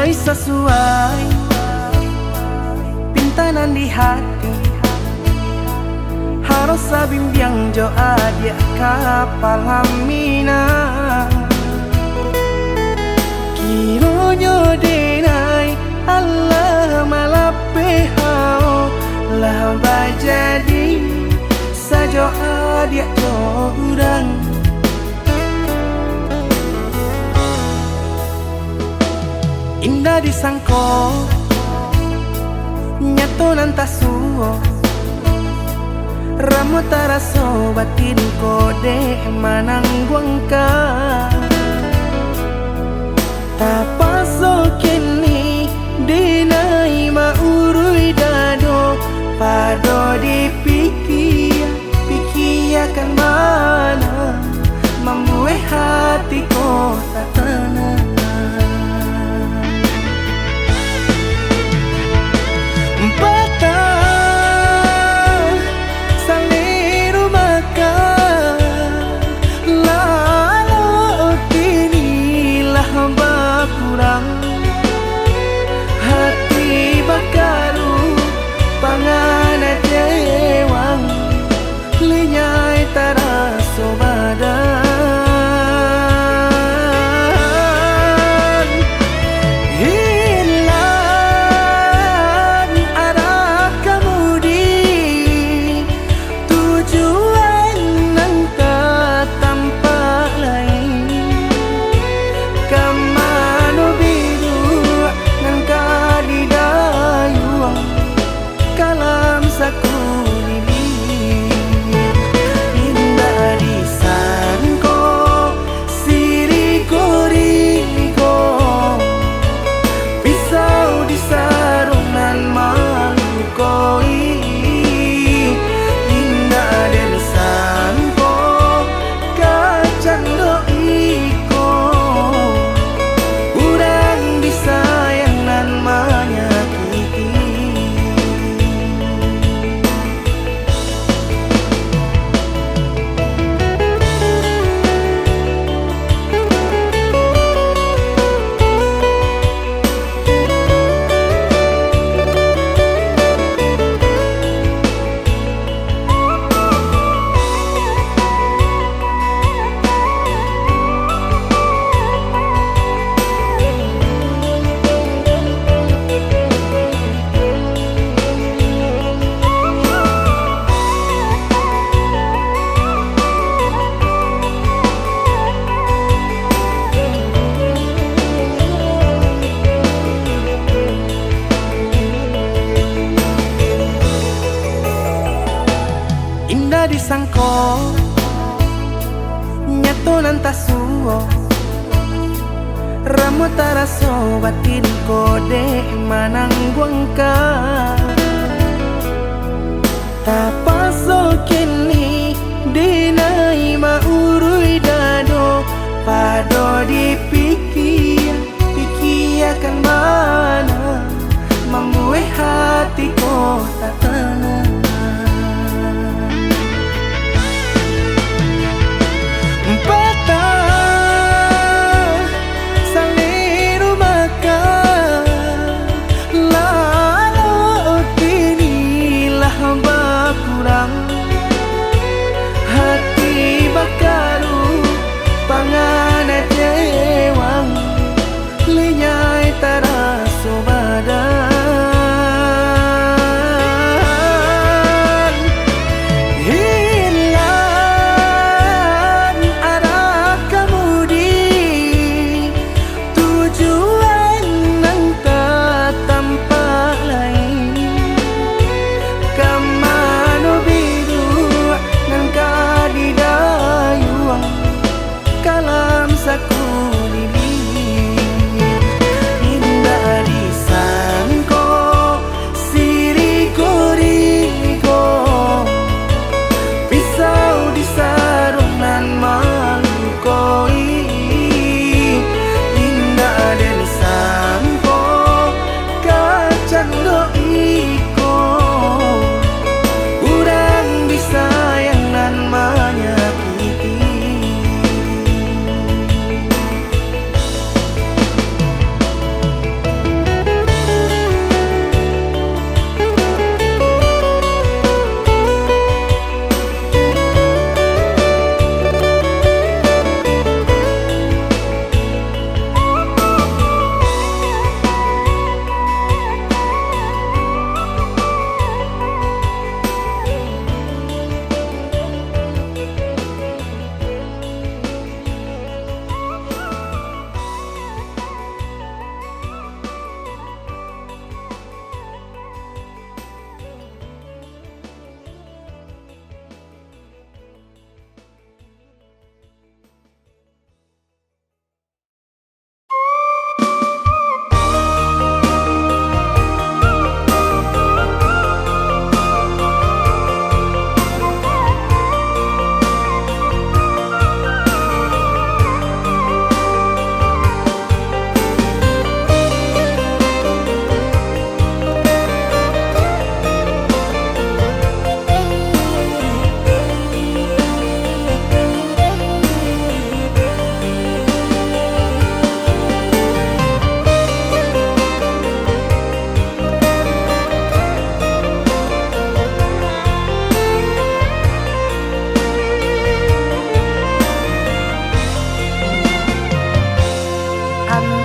mulai sesuai pintanan di hati. Harus sabimbiang jo adia kapal hamina. Kiro jo denai Allah malape hao lah bajadi sajo adia jo urang. Indah disangko nyato nantasuo ramu taraso batin kode manangguangka. Tapaso kini dinai maurui dado pado pikiakan mana membuat hatiku tak tenang. Hati bakaru pangana dewang lenyai taraso badan. Hilang arah kemudi tujuan nangka tampak lain. Kamano biru nangka di dayuang kalam sakulili. Indah disangko siriko pisau di sarungan malukoi. Indah disangko kacang doiko urang disayangan menyakiti. Indah disangko nyato nantasuo ramu taraso batin kode manangguangka. Tapaso kini dinai maurui dado pado pikiakan mana membuat hatiku tak tenang. Hati bakaru pangana dewang lenyai taraso badan. Hilang arah kemudi tujuan nangka tampak lain. Kamano biru nangka di dayuang kalam sakulili. Indah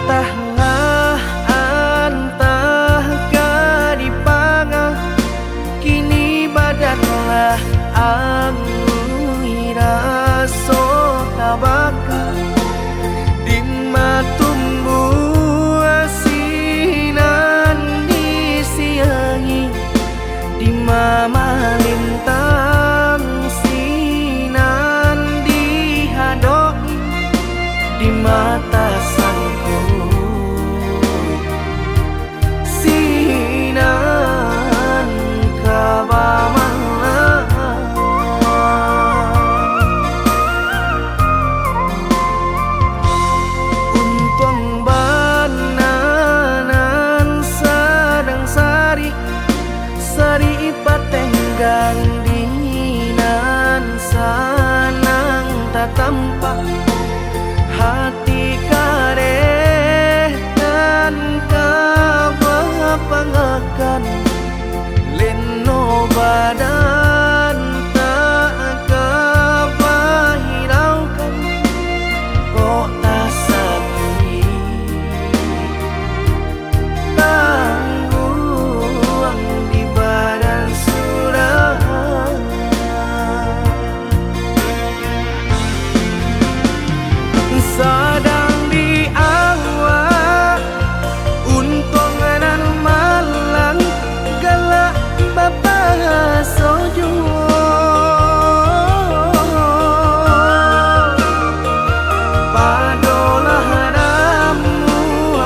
Entahlah antah kadipanga kini badanlah angui raso tabaka dimma tumbuh asinan disiangi dimma malintang sinan dihadoi di mata sangku sinan kabamala untung bananan sedang sari sari patenggang dinan sanang tak tampak hati kareh dan kabapangakan leno badan tak kabahiraukan kok tak sakit tangguang di badan sudah sedang diawak untung nan malang galak bapa sojo padolah ramu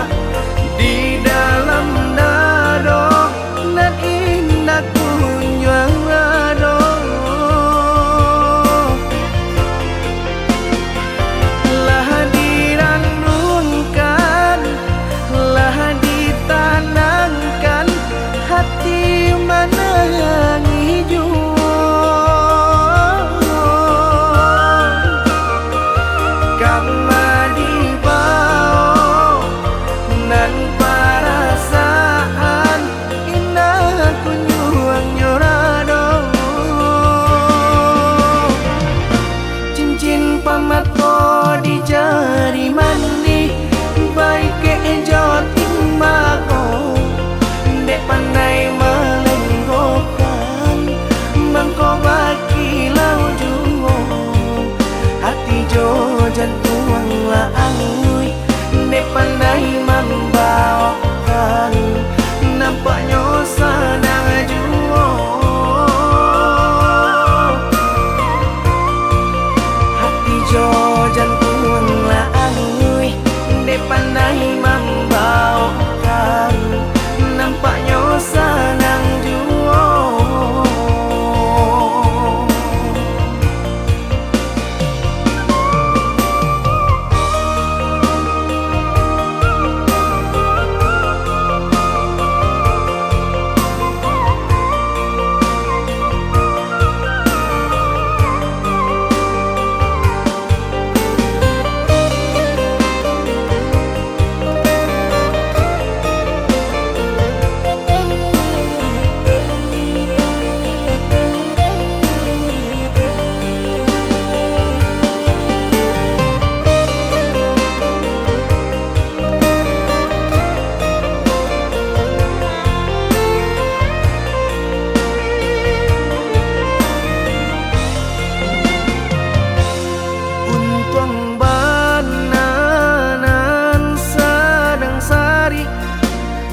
di dalam dado nan indah kunjung ado lah diranunkan lah ditanangkan hati menangi kama dibao nan perasaan indah kunjung nyorado cincin pamato di jari mandi baik ke joting mako dek pandai melenggokan mangko baki lau juo hati jo jantung la angui dek pandai membawakan nampaknya sadang juo hati jo jantung la angui dek pandai membawakan nampaknya senang juo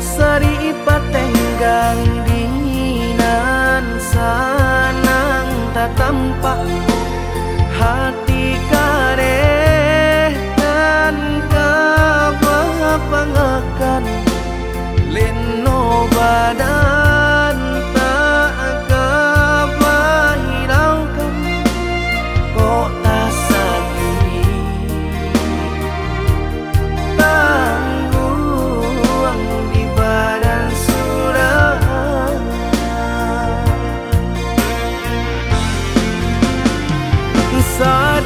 sari patenggang dinan sanang tak tampak hati kareh dan kabapangakan leno badan tak kabahiraukan kok tak sakit tangguang di badan sudah sadar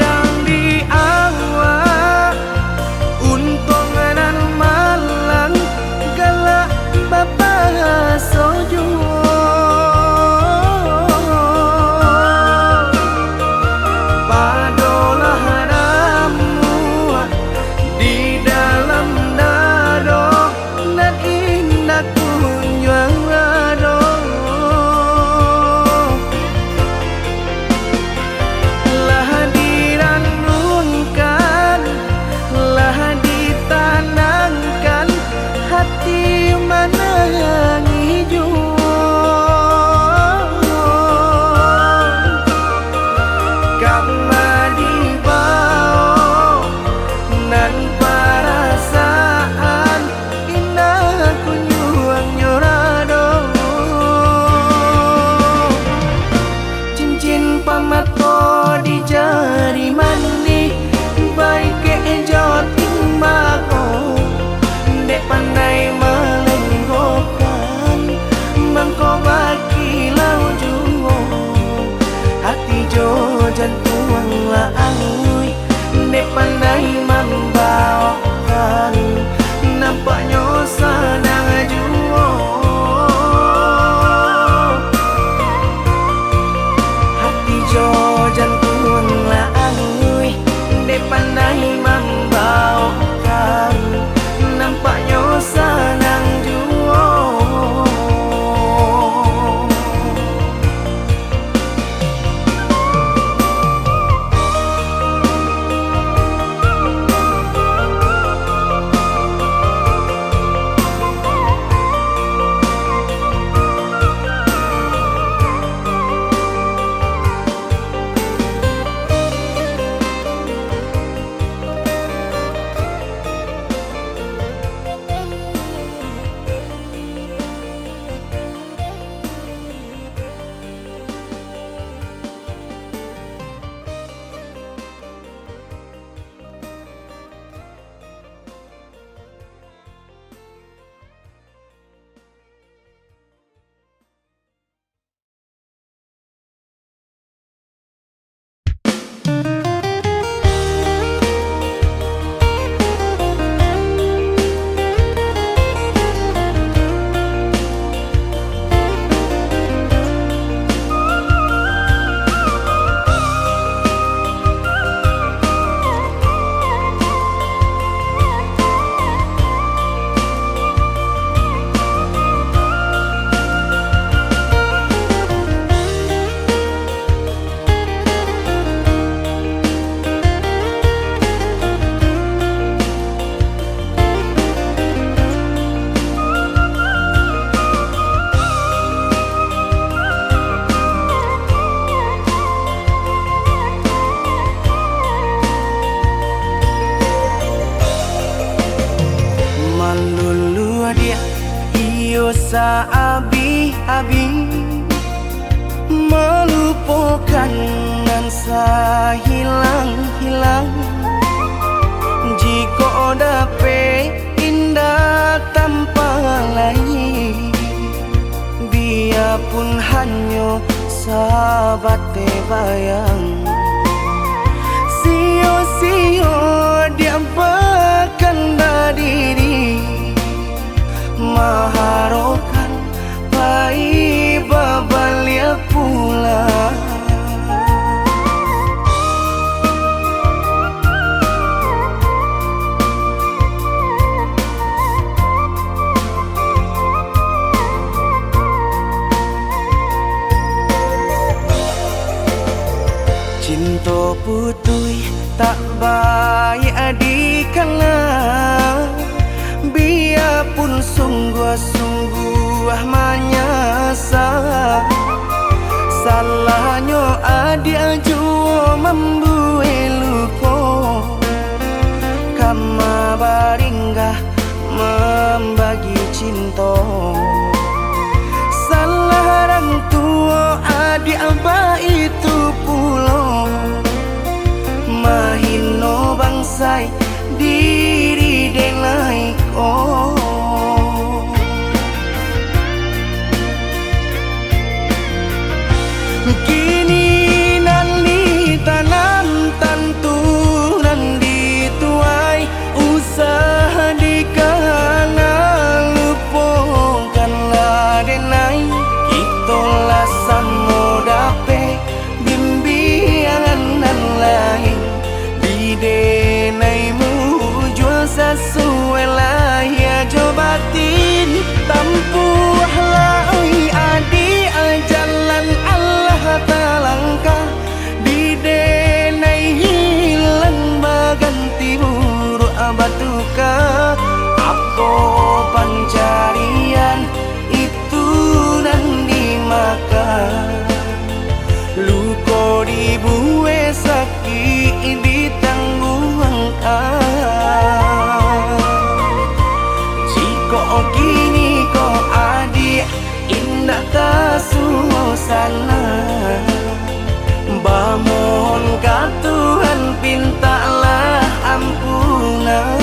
Malulu dia iyo sa abi-abi melupakan nan sa hilang-hilang. Jika dapat indah tanpa lain, biarpun hanya sahabat bayang. Sio-sio dia berkanda diri, maharokan pai babalia pula. Cinta putui tak baik adikana, biarpun sungguh-sungguh menyasa. Salahnya adik jua membuat luka, kama baringgah membagi cinta. Salah orang tua adik abah itu pulau, mahino bangsai diri denai ko. Kini nali tanam tantu nan dituai, usaha dikana lupakanlah denai. Itolah samo dape bimbingan nan lain, di denaimu jual sesuai lah ya jobatin. Tampuhlah oi adi jalan Allah talangkah, di denai hilang baganti buruk abatuka. Apa pencarian itu dan dimakan, luka dibuat sakit ditangguhkan. Jika kini kau adik indah tak suasana, bamohon ka Tuhan pintalah ampunan.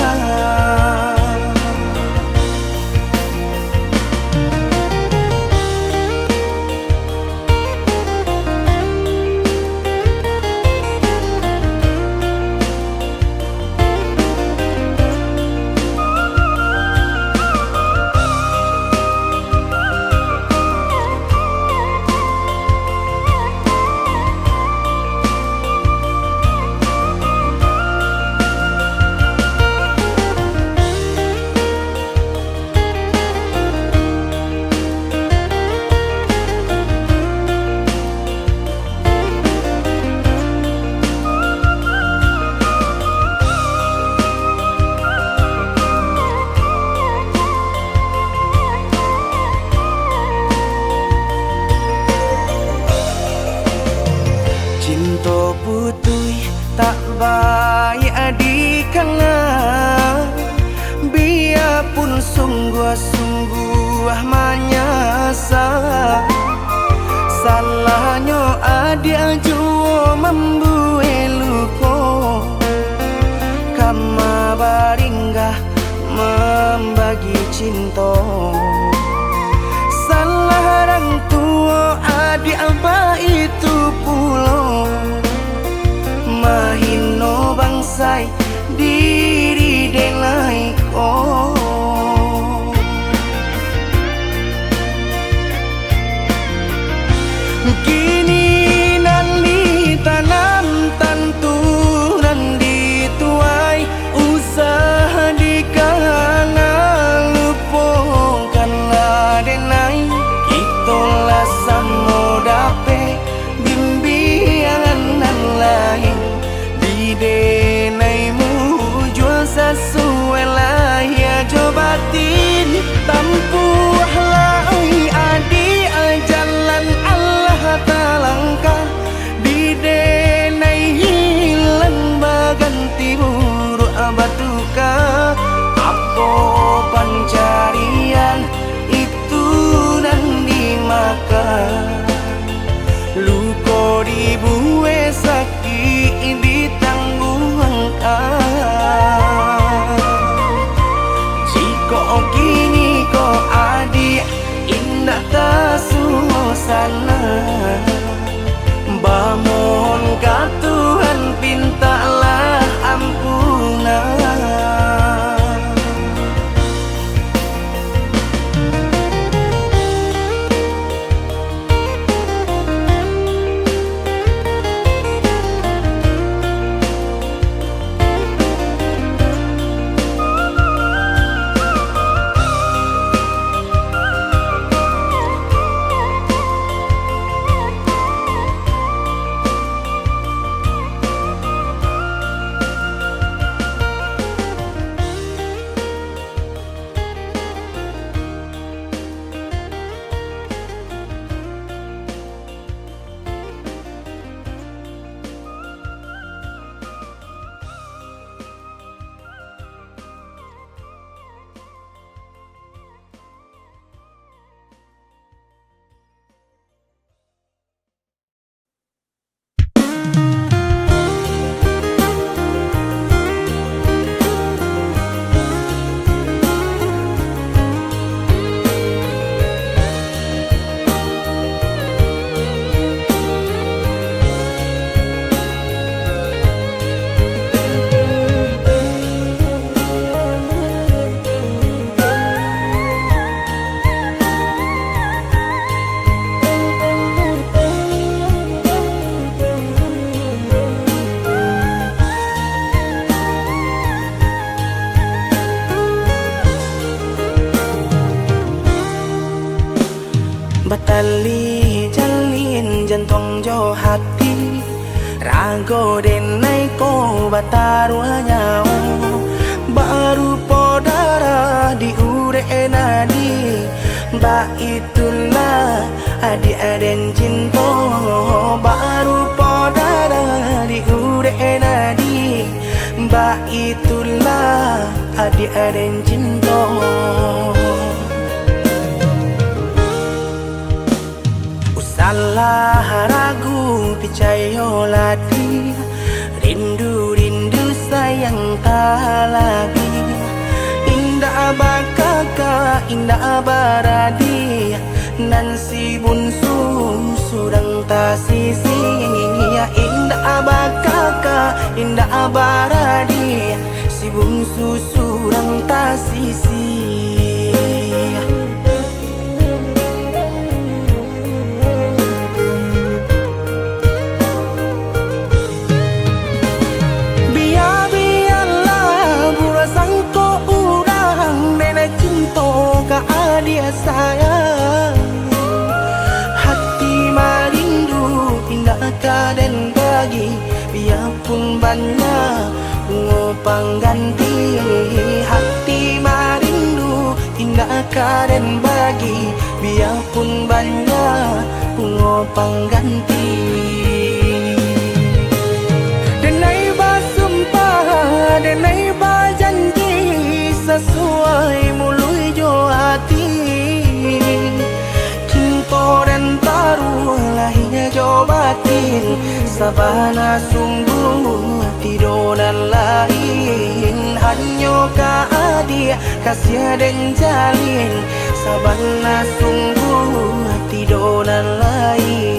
Cinta putui tak baik adikana, biarpun sungguh-sungguh menyasa. Salahnya adik jua membuat luka, kama baringgah membagi cinta. Salah orang tua adik abah itu pulau, mahino bangsai diri denai ko. Kini nali tanam tantu nan dituai, usaha dikana lupakanlah denai. Itolah samo dape bimbingan nan lain, di denaimu jual sesuai lah ya oh kini ko adik indah tersuasana. Bamohon ka Tuhan pintalah ampunan. Batali jalin jantung jo hati rago denai ko batarua nyau baru podara di ure nadi ba itulah adi aden cinta baru podara di ure nadi ba itulah adi aden cinta. Salah ragu picayo lati rindu sayang tak lagi indah bakaka indah baradi nan si bunsu surang tak sisi ya indah bakaka indah baradi si bunsu surang tak sisi. Dia sayang hati marindu indah kaden bagi biarpun banyak bunga pengganti hati marindu indah kaden bagi biarpun banyak bunga pengganti. Denai basumpah denai bajanji sesuai mului jo hati cinta dan taruh lahirnya jo batin sabana sungguh tidur dan lain hanya ka adia kasih dan jalin sabana sungguh tidur dan lain.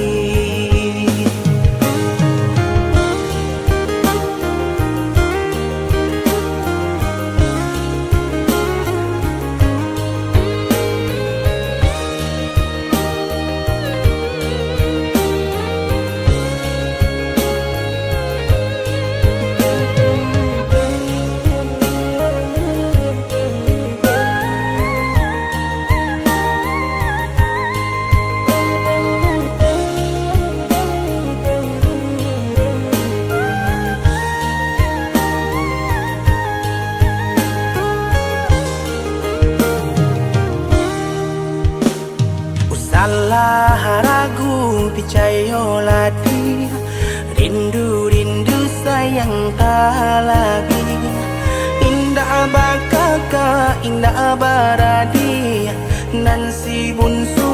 Salah ragu picayo lati rindu sayang tak lagi indah bakaka indah baradi nan si bunsu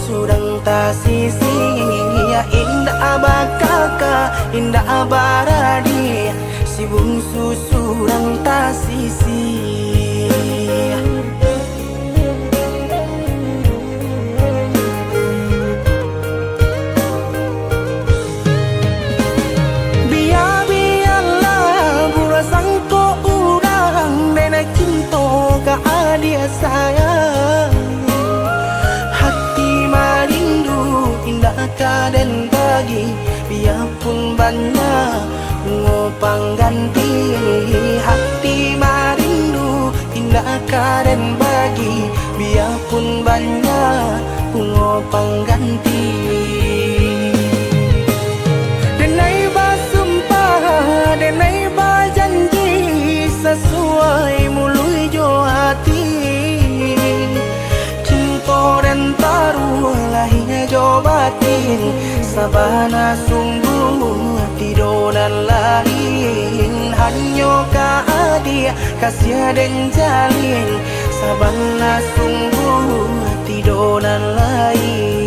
surang tak sisi ya indah bakaka indah baradi si bungsu surang tak sisi. banyak ngopang ganti hati marindu tindak karen bagi biarpun banyak ngopang ganti. Denai basumpah, denai bajanji sesuai mului jo hati. Cinta dan taruh lahirnya jo batin sabana sungguh tidur dan lain hanya dia kasih dan jalin sabana sungguh tidur dan lain.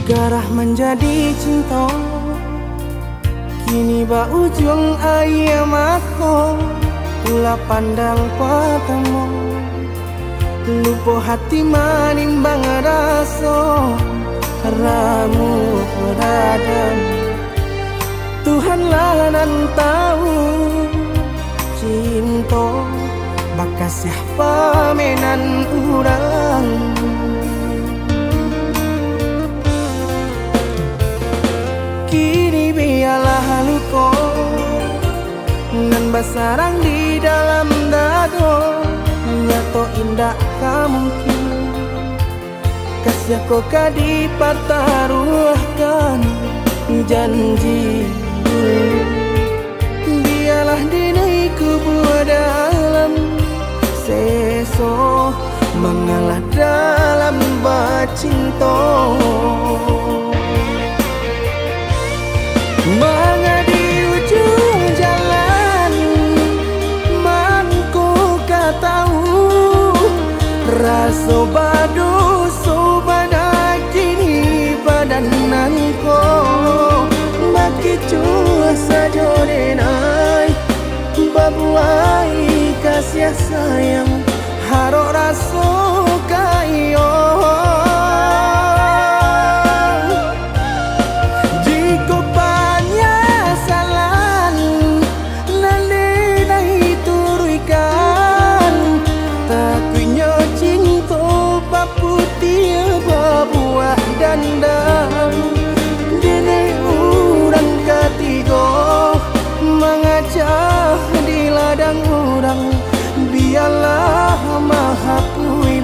Garah menjadi cinta kini ba ujung ayam aku ulah pandang patamu lupa hati manimbang rasa ramu radam Tuhanlah nan tahu cinta bakas siapa menan urang. Kini biarlah luka nan basarang di dalam dado nyato indah kamungkin kasih kau kadi pertaruhkan janji biarlah dinai kubur dalam seso mengalah dalam bacinta. Mengadi ujung jalan manku katahu rasa badu sobana kini badananku baki cua saja denai babuai kasih sayang harok rasa kayo. Dene urang ketiga mengajak di ladang urang biarlah maha pui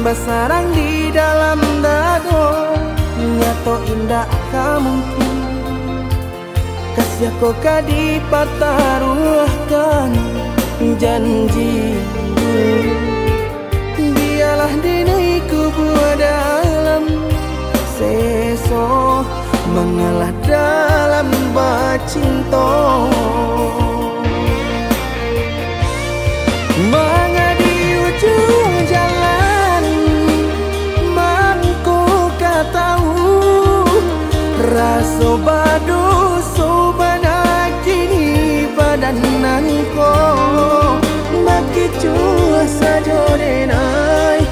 bersarang di dalam dado, nyato indah kamungkin kasih kau kadi pertaruhkan janji. Biarlah dini kubur dalam seso mengalah dalam bacinto. Mengadi ujung jalan mangku katahu raso badu sobanak kini badananko maki cua sajo denai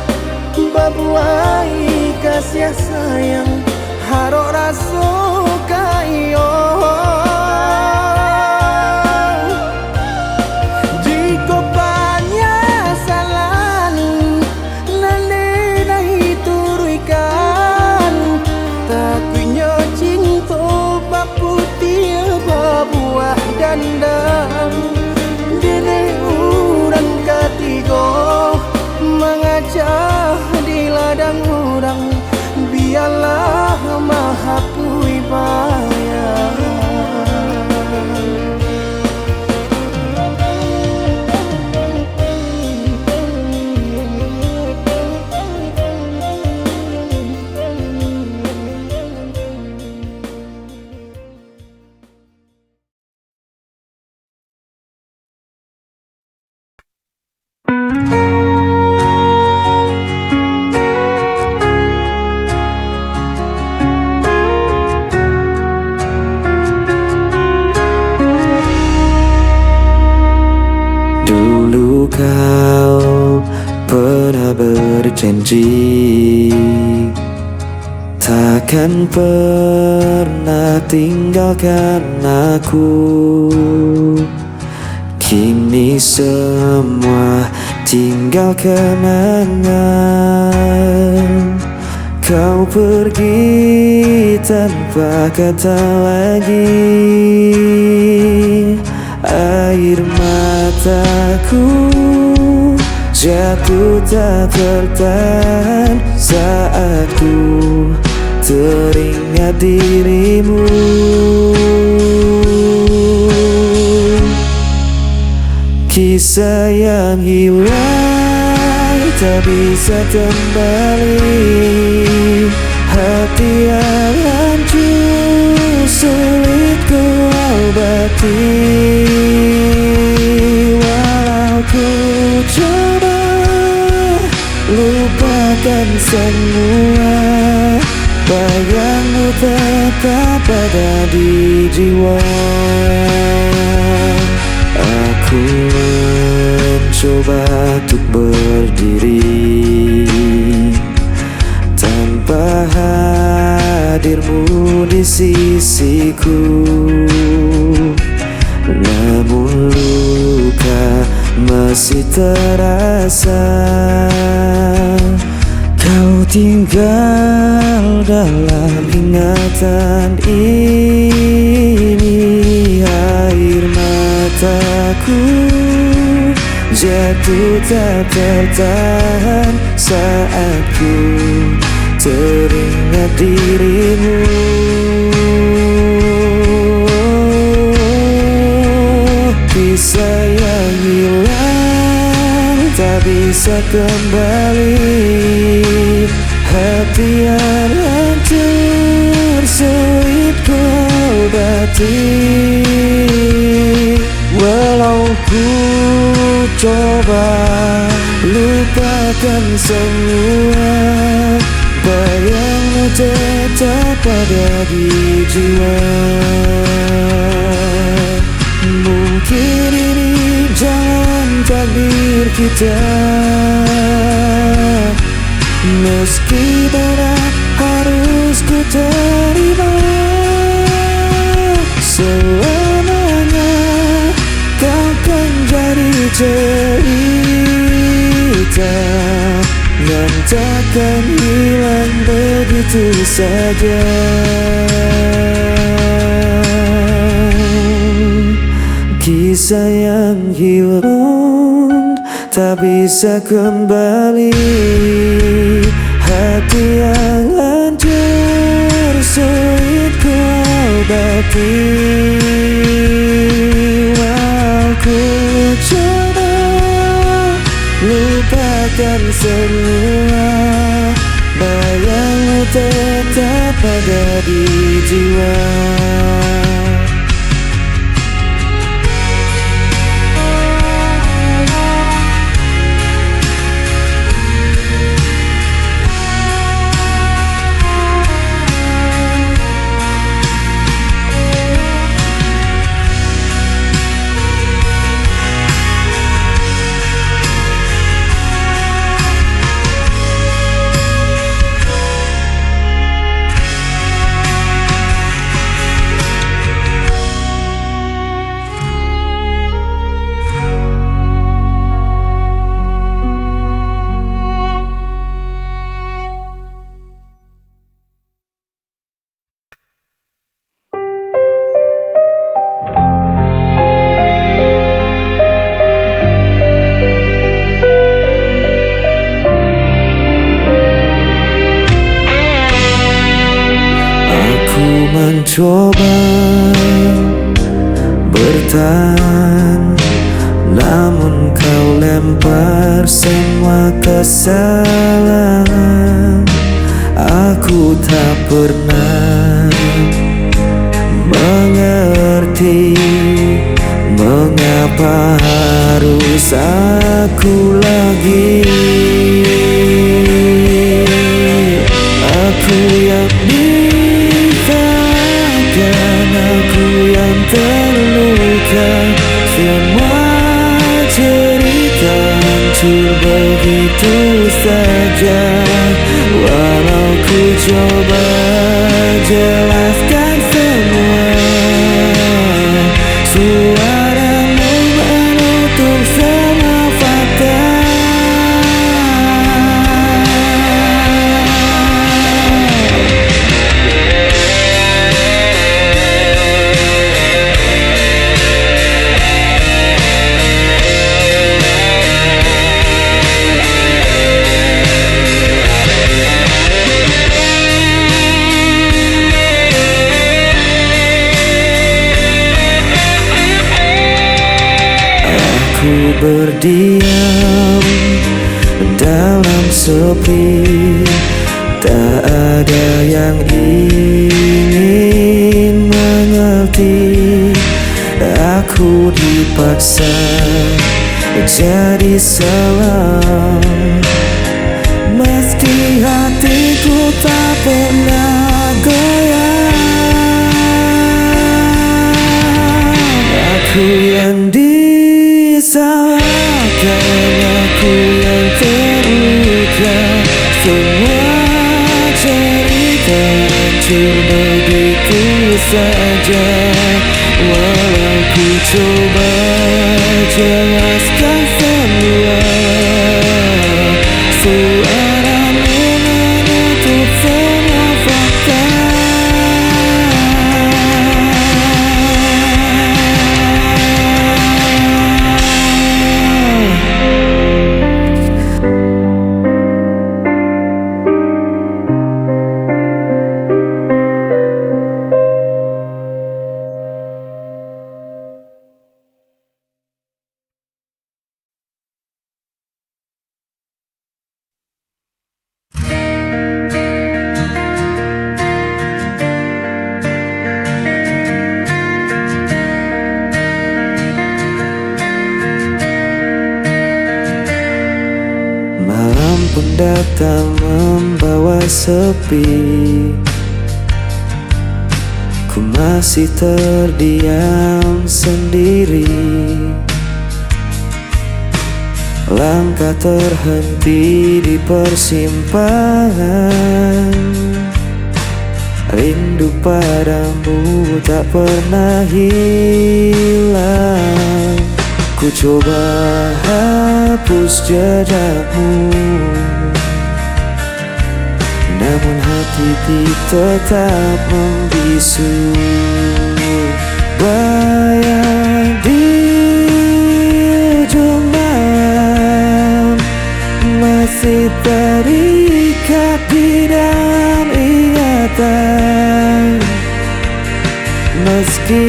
babuai kasih sayang haro raso kayo. Jika penyesalan nanti turunkan tak punya cinta bapu tiba buah dandang dene urang ketiga mengajak di ladang urang biarlah maha pui bayang. Dulu kau pernah berjanji takkan pernah tinggalkan aku. Kini semua tinggal kenangan. Kau pergi tanpa kata lagi. Air mataku jatuh tak tertahan saat ku teringat dirimu. Kisah yang hilang tak bisa kembali, hati yang hancur sulit ku obati. Walau ku coba lupakan semua, bayangmu tetap ada di jiwa. Aku mencoba untuk berdiri tanpa hadirmu di sisiku, namun luka masih terasa. Kau tinggal dalam ingatan ini. Air mataku jatuh tak tertahan saat ku teringat dirimu. Kisah yang hilang tak bisa kembali, hati yang hancur sulit ku obati. Walau ku coba lupakan semua, bayangmu tetap ada di jiwa. Mungkin ini jalan takdir kita, meski berat harus ku terima. Selamanya kau kan jadi cerita yang takkan hilang begitu saja. Kisah yang hilang tak bisa kembali. lupakan semua, bayangmu tetap ada di jiwa. Mencoba bertahan, namun kau lempar semua kesalahan. Aku tak pernah mengerti mengapa harus aku lagi. Aku yang aku yang terluka, semua cerita hancur begitu saja. Walau ku coba jelaskan semua, suaramu menutup semua fakta. Aku berdiam dalam sepi, tak ada yang ingin mengerti. Aku dipaksa jadi salah, meski hatiku tak pernah goyah. Aku yang disalahkan, aku yang terluka, semua cerita hancur begitu saja. Walau ku coba jelaskan semua, suaramu menutup semua fakta. Malam pun datang membawa sepi, ku masih terdiam sendiri. Langkah terhenti di persimpangan, rindu padamu tak pernah hilang. Ku coba hapus jejakmu, namun hati tetap membisu. Bayang di ujung malam masih terikat di dalam ingatan. Meski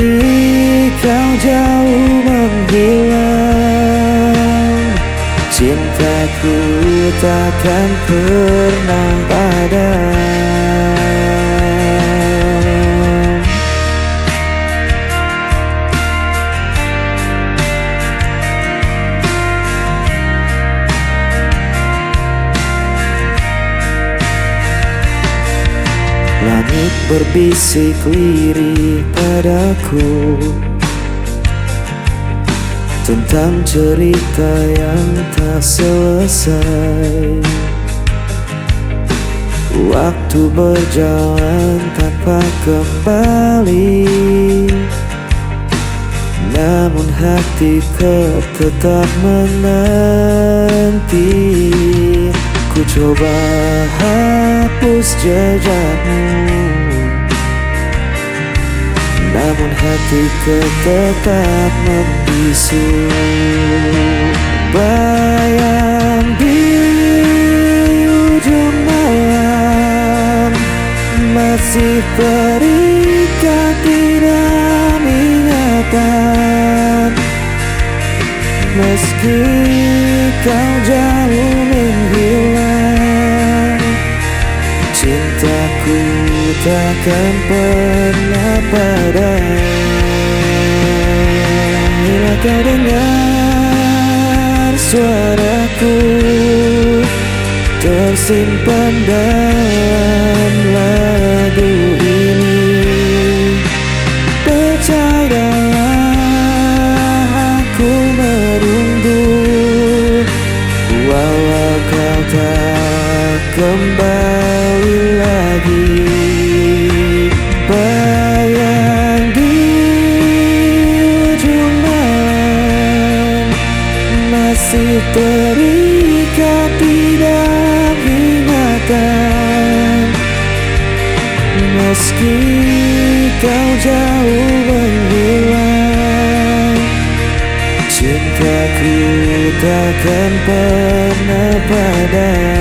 kau jauh menghilang, cintaku takkan pernah padam. Langit berbisik lirik padaku tentang cerita yang tak selesai. Waktu berjalan tanpa kembali, namun hatiku tetap menanti. Ku coba hapus jejakmu, namun hatiku tetap membisu. Bayang di ujung malam, masih terikat di dalam ingatan. Meski kau jauh menghilang, cintaku takkan pernah padam. Bila kau dengar suaraku tersimpan dalam lagu ini, percayalah aku menunggu, walau kau tak kembali lagi. Bayang di ujung malam, masih terikat di dalam ingatan. Meski kau jauh menghilang, cintaku takkan pernah padam.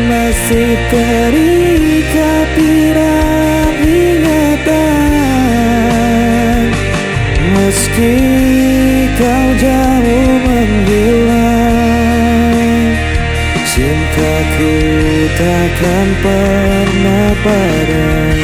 Masih terikat di dalam ingatan. Meski kau jauh menghilang, cintaku takkan pernah padam.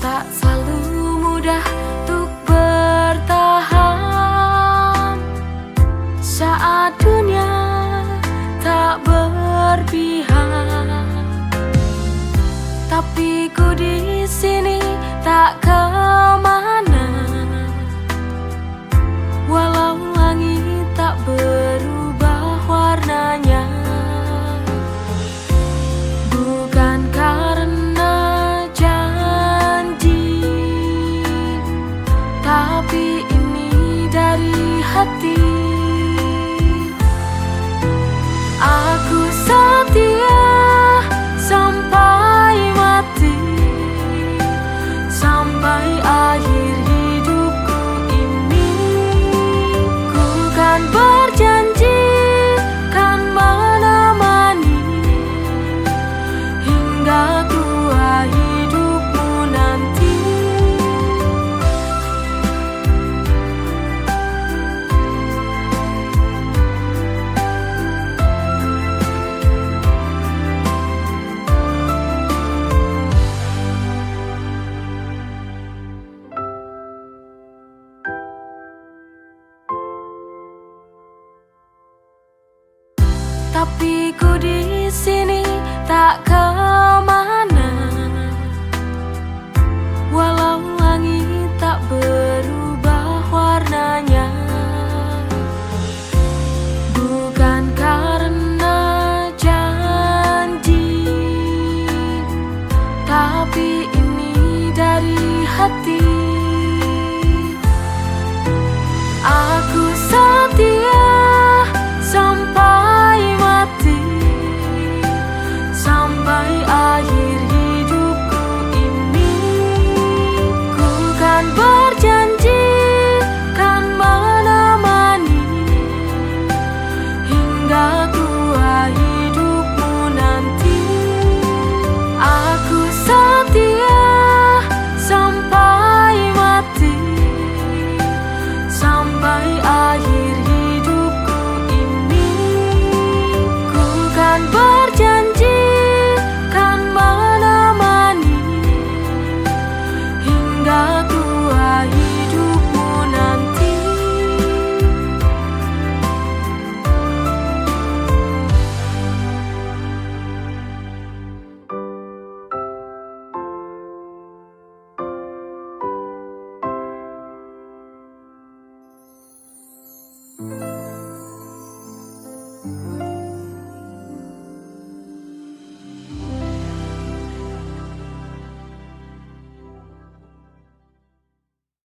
Tak selalu mudah untuk bertahan saat dunia tak berpihak. Tapi ku di sini tak kemana, walau langit tak berubah warnanya. Bukan karena tapi ini dari hati. Aku setia sampai mati, sampai akhir hidupku ini. Ku kan berjanji kan menemani hingga tua hidupmu nanti. Tapi ku di sini tak kemana.